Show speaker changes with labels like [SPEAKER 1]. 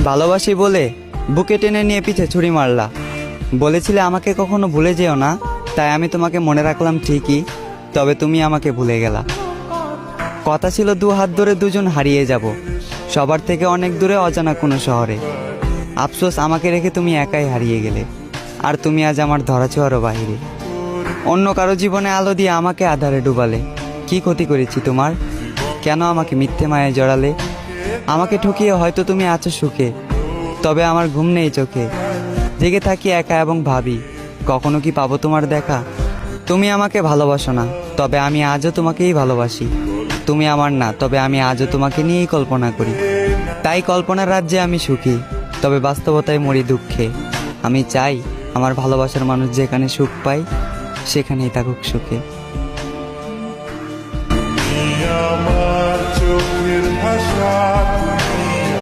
[SPEAKER 1] ভালোবাসি বলে বুকে টেনে নিয়ে পিছে ছুরি মারলা। বলেছিলে আমাকে কখনো ভুলে যেও না, তাই আমি তোমাকে মনে রাখলাম ঠিকই, তবে তুমি আমাকে ভুলে গেলা। কথা ছিল দু হাত ধরে দুজন হারিয়ে যাব, সবার থেকে অনেক দূরে অজানা কোনো শহরে। আফসোস আমাকে রেখে তুমি একাই হারিয়ে গেলে, আর তুমি আজ আমার ধরাছোঁয়ারও বাহিরে। অন্য কারো জীবনে আলো দিয়ে আমাকে আধারে ডুবালে। কি ক্ষতি করেছি তোমার? কেন আমাকে মিথ্যে মায়ে জড়ালে? আমাকে ঠকিয়ে হয়তো তুমি আছো সুখে, তবে আমার ঘুম নেই চোখে। জেগে থাকি একা এবং ভাবি, কখনো কি পাবো তোমার দেখা? তুমি আমাকে ভালোবাসো না, তবে আমি আজও তোমাকেই ভালোবাসি। তুমি আমার না, তবে আমি আজও তোমাকে নিয়েই কল্পনা করি। তাই কল্পনার রাজ্যে আমি সুখী, তবে বাস্তবতায় মরি দুঃখে। আমি চাই আমার ভালোবাসার মানুষ যেখানে সুখ পায়, সেখানেই থাকুক সুখে।
[SPEAKER 2] আমার চোখের ভাষা